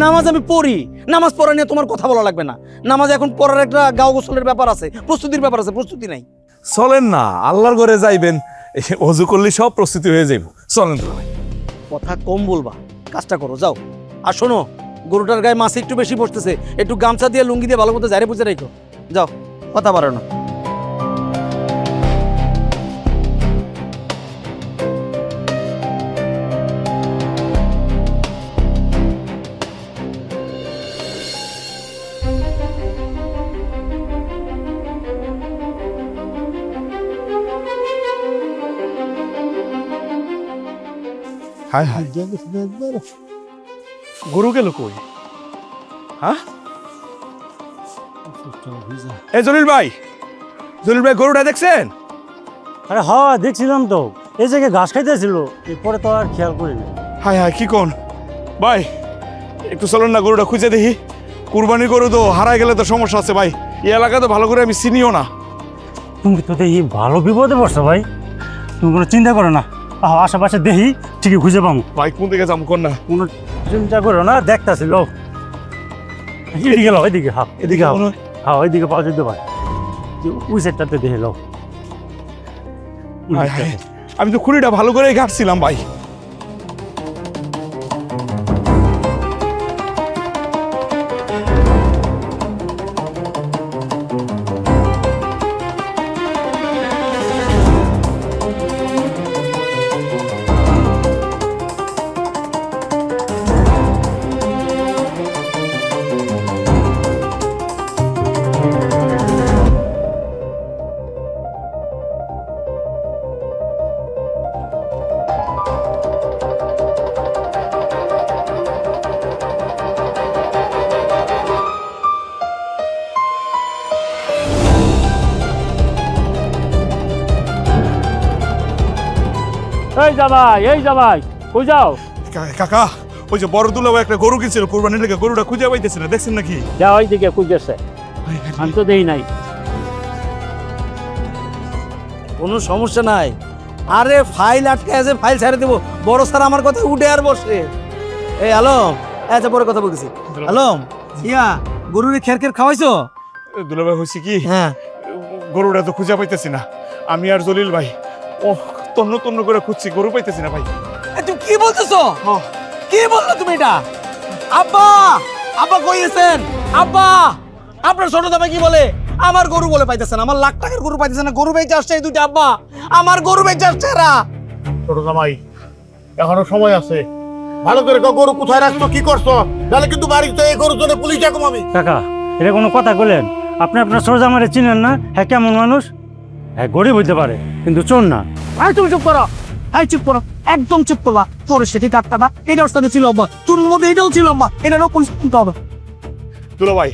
নামাজ আমি পড়ি, নামাজ পড়া নিয়ে তোমার কথা বলা লাগবে না। নামাজ এখন পড়ার একটা গাও গোসলের ব্যাপার আছে, প্রস্তুতির ব্যাপার আছে, প্রস্তুতি নাই। চলেন না, আল্লাহর ঘরে যাইবেন, অজু করলে সব প্রস্তুতি হয়ে যাইব। চলেন দুলা ভাই। কথা কম বলবা, কাজটা করো, যাও। আর শোনো, গরুটার গায়ে মাছ একটু বেশি বসতেছে, একটু গামছা দিয়ে লুঙ্গি দিয়ে ভালো মতো জারে বুঝে রেখো। যাও, কথা বাড়ানো। হায় হায়, গরু গেল কই? হ্যাঁ, এ জলিল ভাই, জলিল ভাই, গরুটা দেখছেন? আরে হ্যাঁ, দেখছিলাম তো, এই জায়গায় ঘাস খাইতেছিল, এরপরে তো আর খেয়াল করিনি। হায় হায়, কি কোন ভাই? একটু চলেন না, গরুটা খুঁজে দেখি। কুরবানি গরু তো, হারাই গেলে তো সমস্যা আছে ভাই। এই এলাকা তো ভালো করে আমি চিনিও না। তুমি তো দেখি ভালো বিপদে পড়ছো ভাই, তুমি কোনো চিন্তা করো না, আশেপাশে দেখি ঠিকই খুঁজে পাবো। ভাই কোন দিকে যাবো কোন না? কোনো চিন্তা করো না, দেখতাছিল এদিকে লো, এদিকে হ্যাঁ, এদিকে হ্যাঁ, ওইদিকে পাওয়া যেতে পারে, ওই সাইডটাতে দেখে লো। হায় হায়, আমি তো খুঁড়িটা ভালো করে ঘাটছিলাম ভাই। এই জামাই, এই জামাই, কই যাও? কাকা, ওই যে বড় দুলা ভাই একটা গরু কিনছিল কুরবানির লেগে, গরুটা খুঁজে পাইতেছে না, দেখছেন নাকি? যাও, ওইদিকে খুঁজেছে, আমি তো দেই নাই। কোনো সমস্যা নাই। আরে ফাইল আটকে আছে, ফাইল ছেড়ে দেবো। বড় স্যার আমার কথা উঠে আর বসে। এই আলম, আচ্ছা পরে কথা বলতেছি। আলম, ইয়া গরুরে খের খের খাওয়াইছো? দুলা ভাই, হয়েছে কি, হ্যাঁ, গরুটা তো খুঁজে পাইতেছি না। আমি আর জলিল ভাই ওহ, তন্ন তন্ন করে খুঁজছি, গরু পাইতেছি না ভাই। তুমি কি বলতেছো? হ্যাঁ। কি বললো তুমি এটা? আব্বা, আব্বা কই গেছেন? আব্বা, আপনার ছোট দামে কি বলে? আমার গরু বলে পাইতেছেন, আমার লাখ টাকার গরু পাইতেছেন না, গরু বেঁচে আসছে এই দুইটা। আব্বা, আমার গরু বেঁচে আসছে এরা। ছোট জামাই, এখনো সময় আছে, ভালো করে কও গরু কোথায় রাখছো, কি করছো, তাহলে কিন্তু বাড়িতে এই গরুর জন্য পুলিশ ডাকুম আমি। কাকা এটা কোনো কথা বললেন? আপনি আপনার সোজা আমারে চিনেন না? হ্যাঁ কেমন মানুষ? হ্যাঁ গরিব হইতে পারে কিন্তু চোর না। তুমি চুপ করো, চুপ করো, একদম চুপ করবা। তোর সেটি ডাক্তার না, এটার সাথে ছিল আব্বা, তোর মধ্যে এটাও ছিল আব্বা, এটারও পুলিশ শুনতে হবে। দুলা ভাই,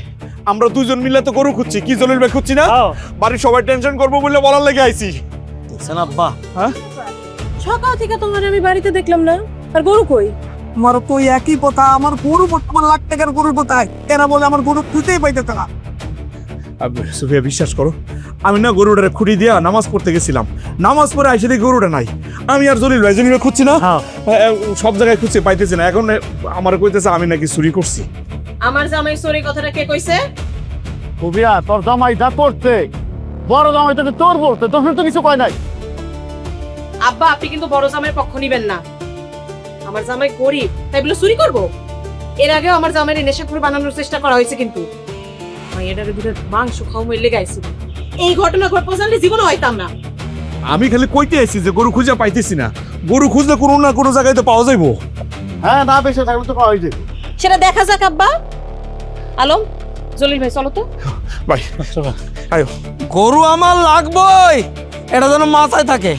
আমরা দুজন মিলে তো গরু খুঁজছি, কি জলিল ভাই খুঁজছি না? বাড়ির সবাই টেনশন করবো বলে বলার লেগে আইছি। দেখছেন আব্বা, সকাল থেকে তোমার আমি বাড়িতে দেখলাম না, আর গরু কই? আমার তো একই কথা, আমার গরু বর্তমান লাখ টাকার গরুর কোথায়? এরা বলে আমার গরু খুঁজেই পাইতে টাকা। সুফিয়া, বিশ্বাস করো, আমি না গরুটারে খুঁটি দিয়া নামাজ পড়তে গেছিলাম, নামাজ পড়ে আইসে দেখি গরুটা নাই। আমি আর জলিল ভাই খুঁজছি না, সব জায়গায় খুঁজছি, পাইতেছি না। এখন আমার কইতেছে আমি নাকি চুরি করছি। আমার জামাই চুরি কথাটা কে কইছে? কবিয়া, তোর জামাই যা করছে, বড় জামাই তোকে তোর বলতে, তোর তো কিছু কয় নাই। আব্বা, আপনি কিন্তু বড় জামাইয়ের পক্ষ নিবেন না। আমার জামাই গরিব, তাই বলে চুরি করব? এর আগেও আমার জামাইয়ের নেশাখোর বানানোর চেষ্টা করা হয়েছে, কিন্তু এটার ভিতরে মাংস খাও মেলে গাইছিল। এই ঘটনা ঘটবো জানলে জীবনও হইতাম না। আমি খালি কইতে আইছি যে গরু খুঁজে পাইতেছি না। গরু খুঁজলে কোনো না কোনো জায়গায় তো পাওয়া যাইবো। হ্যাঁ, না বেশি থাকলে তো পাওয়া যাবে। সেটা দেখা যাক আব্বা। আলম, জলিল ভাই চলো তো। ভাই আয়ো। গরু আমার লাগবই, এটা যেন মাথায় থাকে।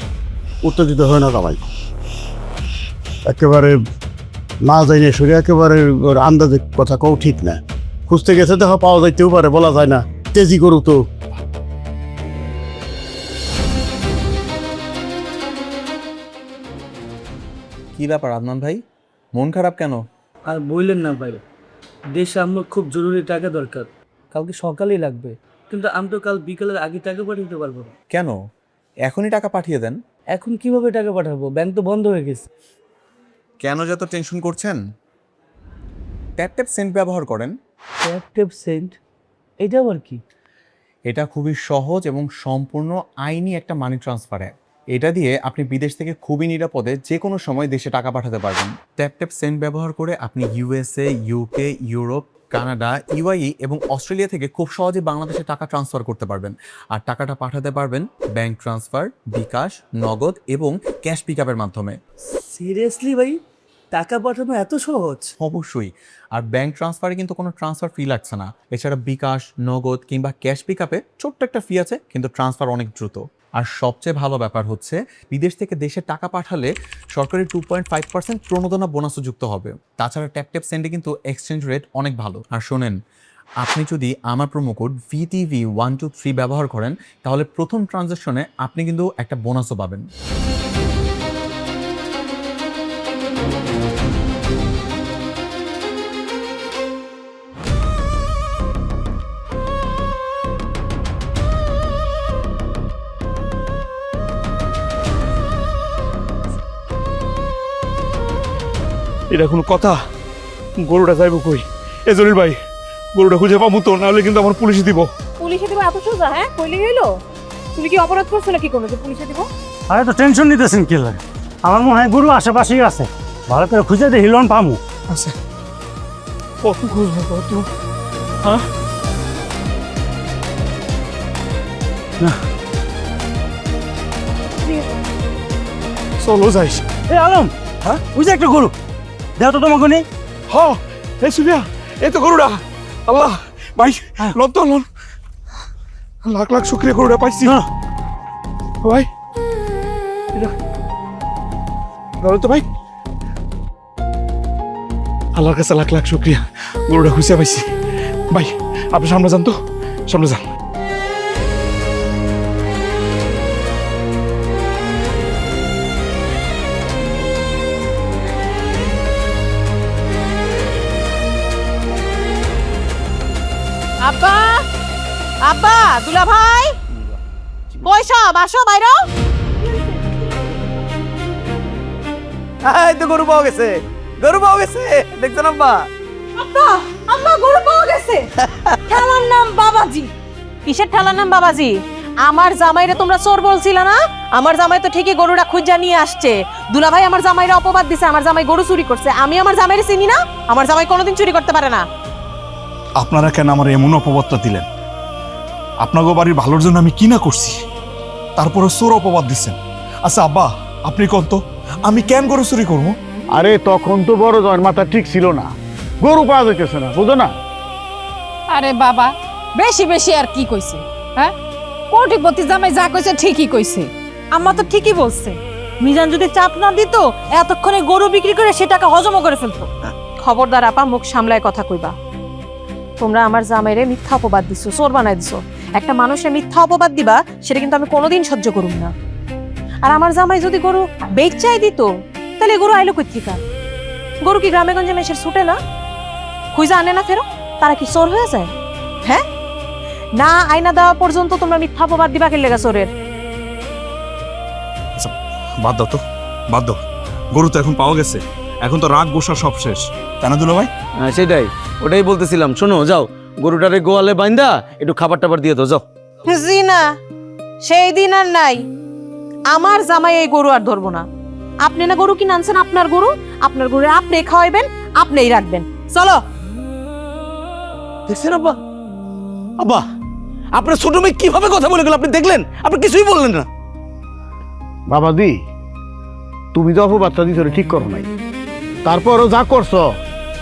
উত্তেজিত হয় না জামাই, একেবারে না যাই না সরে, একেবারে ওর আন্দাজে কথা কও ঠিক না। খুঁজতে গেছে দেখো পাওয়া যাইতেও পারে, বলা যায় না, তেজি গরু তো। কি ব্যাপার আদনান ভাই, মন খারাপ কেন? আর বললেন না ভাই, দেশে আমার খুব জরুরি টাকা দরকার, কালকে সকালেই লাগবে, কিন্তু আমি তো কাল বিকেলের আগে টাকা পাঠাতে পারবো না। কেন? এখনই টাকা পাঠিয়ে দেন। এখন কিভাবে টাকা পাঠাবো? ব্যাংক তো বন্ধ হয়ে গেছে। কেন যে এত টেনশন করছেন? ট্যাপ ট্যাপ সেন্ট ব্যবহার করেন। ট্যাপ ট্যাপ সেন্ট, এটা আবার কি? এটা খুবই সহজ এবং সম্পূর্ণ আইনি একটা মানি ট্রান্সফার অ্যাপ। এটা দিয়ে আপনি বিদেশ থেকে খুবই নিরাপদে যে কোনো সময় দেশে টাকা পাঠাতে পারবেন। ট্যাপ ট্যাপ সেন্ট ব্যবহার করে আপনি USA, UK, Europe, Canada, UAE এবং অস্ট্রেলিয়া থেকে খুব সহজে বাংলাদেশে টাকা ট্রান্সফার করতে পারবেন। আর টাকাটা পাঠাতে পারবেন ব্যাংক ট্রান্সফার, বিকাশ, নগদ এবং ক্যাশ পিকআপের মাধ্যমে। সিরিয়াসলি ভাই, টাকা পাঠানো এত সহজ? অবশ্যই। আর ব্যাংক ট্রান্সফারে কিন্তু কোনো ট্রান্সফার ফি লাগছে না। এছাড়া বিকাশ, নগদ কিংবা ক্যাশ পিকআপে ছোট্ট একটা ফি আছে, কিন্তু ট্রান্সফার অনেক দ্রুত। আর সবচেয়ে ভালো ব্যাপার হচ্ছে, বিদেশ থেকে দেশে টাকা পাঠালে সরকারি 2.5% প্রণোদনা বোনাসও যুক্ত হবে। তাছাড়া ট্যাপ ট্যাপ সেন্ডে কিন্তু এক্সচেঞ্জ রেট অনেক ভালো। আর শোনেন, আপনি যদি আমার প্রোমো কোড VTV123 ব্যবহার করেন, তাহলে প্রথম ট্রানজ্যাকশনে আপনি কিন্তু একটা বোনাসও পাবেন। এটা কোনো কথা? গরুটা যাইবো কই? এ জলিল ভাই, গরুটা খুঁজে পাবো তো, নাহলে কিন্তু আমার পুলিশে দিব। পুলিশে দিব এত সোজা? হ্যাঁ, কইলে হইলো? তুমি কি অপরাধ করছো নাকি কোনো যে পুলিশে দিব? আরে তো টেনশন নিতেছেন কি লাগে? আমার মনে হয় গরু আশেপাশেই আছে, ভালো করে খুঁজে দেখি লোন পামু। আচ্ছা, কত খুঁজবো কত? হ্যাঁ, চলো যাইস। এই আলম, হ্যাঁ ওই যে একটা গরু, দেখো তো তোমাকে নেই? হ্যাঁ, এই সুফিয়া, এই তো গরুটা। আল্লাহ ভাই, লোন তো লোন, লাখ লাখ শুক্রিয়া, গরুটা পাইছি ভাই। তো ভাই, আল্লাহর কাছে লাখ লাখ শুক্রিয়া, গরুটা খুঁজে পাইছি। ভাই আপনি সামনে যান তো, সামনে যান। আব্বা, আব্বা, দুলা ভাই, কই সব? আসো বাইরে। এই তো গরু পাওয়া গেছে, গরু পাওয়া গেছে, দেখছেন আব্বা? আব্বা, আব্বা, গরু পাওয়া গেছে। ঠেলার নাম বাবাজি। কিসের ঠেলার নাম বাবাজি? আমার জামাইরে তোমরা চোর বলছিলে না? আমার জামাই তো ঠিকই গরুটা খুঁজা নিয়ে আসছে। দুলাভাই আমার জামাইরে অপবাদ দিছে, আমার জামাই গরু চুরি করছে। আমি আমার জামাইরে চিনি না? আমার জামাই কোনোদিন চুরি করতে পারে না। আপনারা কেন আমার এমন অপবাদটা দিলেন? আপনাকে বাড়ির ভালোর জন্য আমি কি না করছি, তারপরে চোর অপবাদ দিচ্ছেন। আচ্ছা আব্বা, আপনি কোন তো আমি কেন গরু চুরি করবো? আরে তখন তো বড় জয়ের মাথা ঠিক ছিল না, গরু পাওয়া যাইতেছে না, বুঝো না? আরে বাবা, বেশি বেশি আর কি কইছে? হ্যাঁ, কোটিপতি জামাই যা কইছে ঠিকই কইছে। আম্মা তো ঠিকই বলছে, মিজান যদি চাপ না দিত এতক্ষণে গরু বিক্রি করে সে টাকা হজমও করে ফেলতো। খবরদার আপা, মুখ সামলায় কথা কইবা। তোমরা আমার জামাইরে মিথ্যা অপবাদ দিছো, চোর বানাই দিছো। একটা মানুষের মিথ্যা অপবাদ দিবা, সেটা কিন্তু আমি কোনোদিন সহ্য করুম না। আর আমার জামাই যদি গরু বেচাই দিত, তাহলে গরু আইলো কই থেকে? গরু কি গ্রামে গঞ্জে মেশের ছুটে না? খুঁজা আনে না ফেরো? তারা কি চোর হয়ে যায়? হ্যাঁ, না আয়না দেওয়া পর্যন্ত তোমরা মিথ্যা অপবাদ দিবা কেন লেগা চোরের? বাদ দাও তো, বাদ দাও। গরু তো এখন পাওয়া গেছে, এখন তো রাগ গোসা সব শেষ, তাই না দুলা ভাই? হ্যাঁ সেটাই, ওটাই বলতেছিলাম। শোনো, যাও গরুটারে গোয়ালে বাইন্দা একটু খাবার টাবার দিয়ে দাও, যাও। জি না, সেই দিন আর নাই। আমার জামাই এই গরু আর ধরবো না। আপনি না গরু কিনে আনছেন, আপনার গরু আপনি খাওয়াইবেন, আপনিই রাখবেন। চলো। দেখছেন আব্বা? আব্বা, আপনার ছোট মেয়ে কিভাবে কথা বলে গেল, আপনি দেখলেন? আপনি কিছুই বললেন না। বাবাজি, তুমি তো অপবাদটা দিছো ঠিক করো নাই, তারপরও যা করছো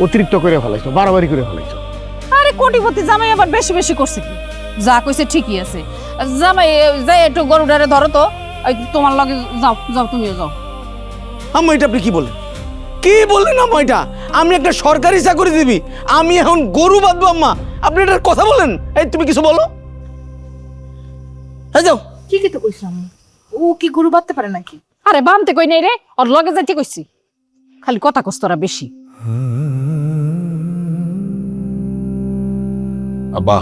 অতিরিক্ত করে ফেলাইছো, বাড়াবাড়ি করে ফেলাইছো। আরে কোটিপতি জামাই আবার বেশি বেশি করছে কি? যা কইছে ঠিকই আছে। জামাই যাই একটু গরুটারে ধরো তো, তোমার লগে যাও, যাও তুমিও যাও। আম্মা, এটা আপনি কি বললেন? কি বললেন আম্মা? এটা আমি একটা সরকারি চাকরি দিবি, আমি এখন গরু বাঁধবো? আম্মা, আপনি এটার কথা বলেন? এই তুমি কিছু বলো। হ্যাঁ যাও। ঠিকই তো কইছিলাম, ও কি গরু বাঁধতে পারে নাকি? আরে বানতে কই নাই রে, ওর লগে যাইতে কইছি। খালি কথা কস তোরা বেশি। আব্বা,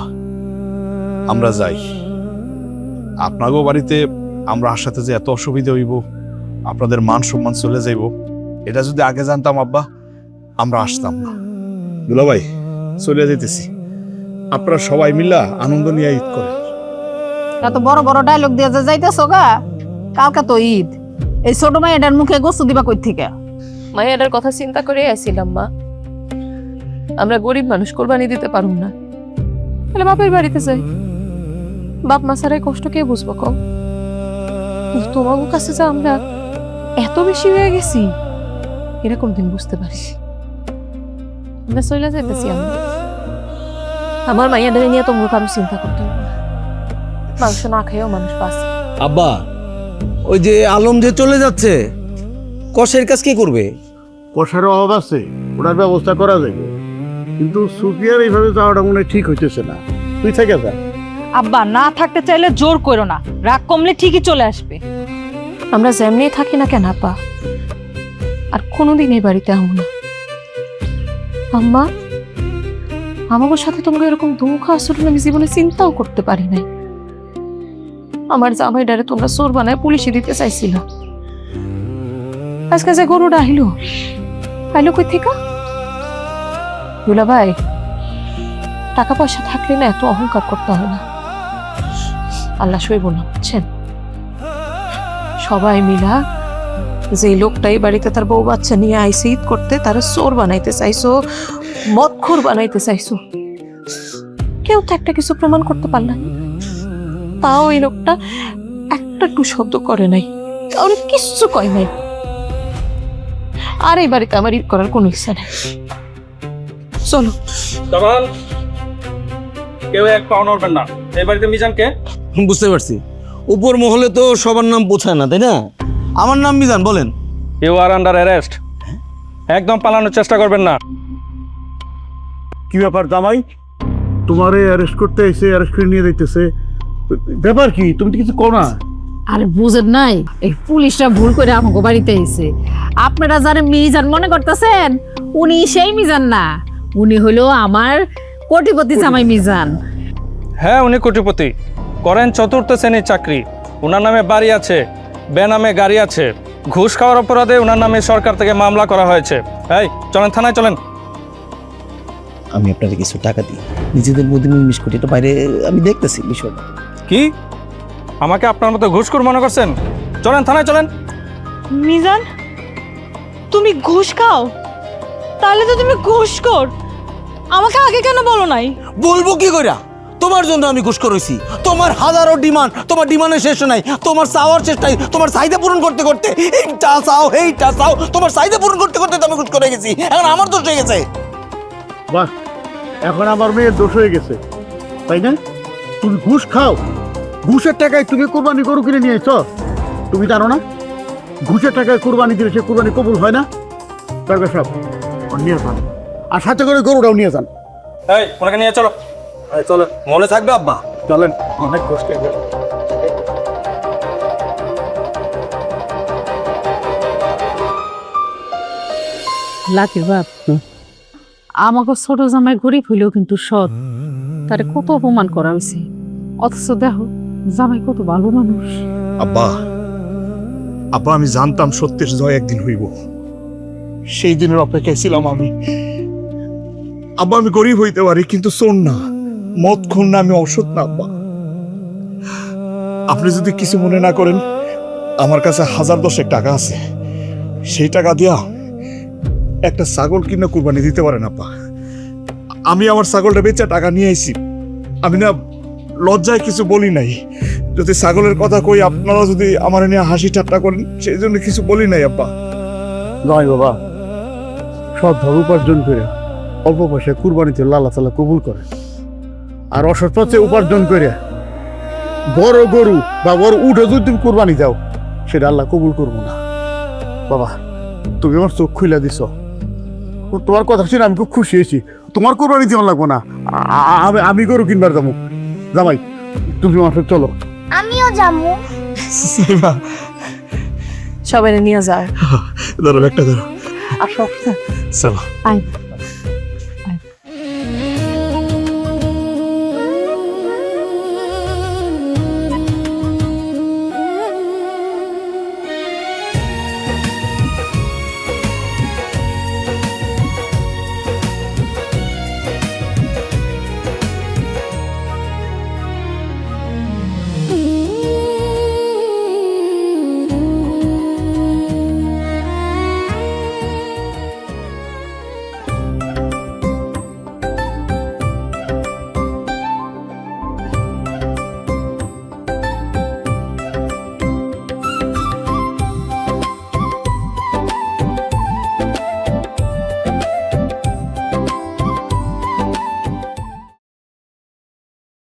আমরা যাই। আপনাগো বাড়িতে আমরা আসাতে যে এত অসুবিধা হইব, আপনাদের মান সম্মান চলে যাইব, এটা যদি আগে জানতাম আব্বা, আমরা আসতাম না। দুলা ভাই, চলে যেতেছি। আপনারা সবাই মিলা আনন্দ নিয়ে ঈদ করেন। এত বড় বড় ডায়লগ দিয়ে যে যাইতেছো গা, কালকা তো ঈদ। এই ছোট মাইয়াটার মুখে গোস্ত দিবা কই থেকে? মায়ের কথা চিন্তা করে আসছিলাম মা, আমরা গরিব মানুষ, কোরবানি দিতে পারুম না, তাহলে বাপের বাড়িতে যাই। বাপ মা ছাড়াই কষ্ট কে বুঝবো কও? কিন্তু তোমার কাছে যে আমরা এত বেশি হয়ে গেছি, এরকম দিন বুঝতে পারি। আমরা চলে যাইতেছি। আমার মাইয়াদের নিয়ে তোমরা কারো চিন্তা করতে হবে না। মাংস না খাইও মানুষ বাঁচে। আব্বা, ওই যে আলম যে চলে যাচ্ছে, কষের কাজ কি করবে? কষার অভাব আছে, ওটার ব্যবস্থা করা যাবে, কিন্তু সুফিয়ার এইভাবে যাওয়াটা মনে হয় ঠিক হইতেছে না। তুই থেকে যা। আব্বা, না থাকতে চাইলে জোর করো না, রাগ কমলে ঠিকই চলে আসবে। আমরা যেমনি থাকি না কেন আপা, আর কোনোদিন এই বাড়িতে আমো না। আম্মা, আমাদের সাথে তোমাকে এরকম দুঃখ আসলে আমি জীবনে চিন্তাও করতে পারি নাই। আমার জামাইডারে তোমরা চোর বানায় পুলিশে দিতে চাইছিল। আজকে যে গরুটা আইলো কই থেকে? দুলা ভাই, টাকা পয়সা থাকলে না এত অহংকার করতে হয় না। আল্লাহ সই বললাম, বুঝছেন? সবাই মিলা যে লোকটাই বাড়িতে তার বউ বাচ্চা নিয়ে আইসে ঈদ করতে, তারা চোর বানাইতে চাইছো, মদখোর বানাইতে চাইছো। কেউ তো একটা কিছু প্রমাণ করতে পারল না। তাও এই লোকটা একটা টু শব্দ করে নাই, কাউরে কিচ্ছু কয় নাই। আর এই বাড়িতে আমার ঈদ করার কোনো ইচ্ছা নেই। চলো। কেউ এক পাও নড়বেন না। এই বাড়িতে মিজানকে? বুঝতে পারছি, উপর মহলে তো সবার নাম পৌঁছায় না, তাই না? আমার নাম মিজান, বলেন। You are under arrest. একদম পালানোর চেষ্টা করবেন না। কি ব্যাপার জামাই, তোমারে অ্যারেস্ট করতে এসে অ্যারেস্ট করে নিয়ে যাইতেছে, ব্যাপার কি? তুমি তো কিছু কো না। আরে বুঝেন নাই, এই পুলিশরা ভুল করে আমাকে বাড়িতে এসে। আপনারা যারা মিজান মনে করতেছেন, উনি সেই মিজান না, উনি হলো আমার কোটিপতি জামাই মিজান। হ্যাঁ, উনি কোটিপতি, করেন 4র্থ শ্রেণীর চাকরি। ওনার নামে বাড়ি আছে, বেনামে গাড়ি আছে। ঘুষ খাওয়ার অপরাধে ওনার নামে সরকার থেকে মামলা করা হয়েছে। এই চলেন, থানায় চলেন। আমি আপনাদের কিছু টাকা দিই, নিজেদের মধ্যে মিশমিশ করি, এটা বাইরে আমি দেখতেছি বিষয়টা। কি আমাকে আপনার মতো ঘুষখোর মনে করছেন? চলেন থানায় চলেন। মিজান, তুমি ঘুষ খাও? তাহলে তো তুমি ঘুষখোর। আমাকে আগে কেন বলো নাই? বলবো কি কইরা? তোমার জন্য আমি ঘুষ করেছি। তোমার হাজারো ডিমান্ড, তোমার ডিমান্ডের শেষ নাই, তোমার চাওয়ার শেষ নাই। তোমার চাহিদা পূরণ করতে করতে এইটা চাও এইটা চাও, তোমার চাহিদা পূরণ করতে করতে তো আমি ঘুষ করে গেছি। এখন আমার দোষ হয়ে গেছে। বাহ, এখন আমার মেয়ের দোষ হয়ে গেছে, তাই না? তুমি ঘুষ খাও, ঘুষের টাকায় তুমি কোরবানি গরু কিনে নিয়েছ। তুমি জানো না ঘুষের টাকায় কোরবানি দিলে সে কোরবানি কবুল হয় না? দরকার সব নিয়ে যান, আর সাথে করে গরুটাও নিয়ে যান। এই ওনাকে নিয়ে চলো। চলো, মনে থাকবে আব্বা। চলেন, অনেক কষ্ট হয়ে গেল। লাকির বাপ, আমাকে ছোট জামাই গরিব হইলেও কিন্তু সৎ। তারে কত অপমান করা হয়েছে, অথচ দেখো জামাই কত ভালো মানুষ। আব্বা, আব্বা আমি জানতাম সত্যের জয় একদিন হইব। সেই দিনের অপেক্ষায় ছিলাম আমি। আব্বা আমি গরিব হইতে পারি, কিন্তু চোর না, মদ খুন না, আমি অসৎ না আব্বা। আপনি যদি কিছু মনে না করেন, আমার কাছে 1010 টাকা আছে। সেই টাকা দিয়া একটা ছাগল কিনে কুরবানি দিতে পারেন আব্বা। আমি আমার ছাগলটা বেচে টাকা নিয়ে আইছি। আমি না লজ্জায় কিছু বলি নাই। যদি ছাগলের কথা কই আপনারা যদি আমার নিয়ে হাসি ঠাট্টা করেন, সেই জন্য কিছু বলি নাই আব্বা। নয় বাবা, সৎভাবে উপার্জন করে অল্প পয়সায় কুরবানিতে আল্লাহ তাআলা কবুল করে। আর অসৎ পথে উপার্জন করে বড় গরু বা বড় উঠে যদি তুমি কুরবানি দাও, সেটা আল্লাহ কবুল করবো না। বাবা, তুমি আমার চোখ খুলে দিছ। তোমার কথা শুনে আমি খুব খুশি হয়েছি। তোমার কুরবানি দেওয়া লাগবো না, আমি গরু কিনবার যাবো। জামাই, তুমি আমার সাথে চলো। আমিও যাবো। সবাই নিয়ে যায়। ধরো একটা ধরো। আসো। চলো। আয়।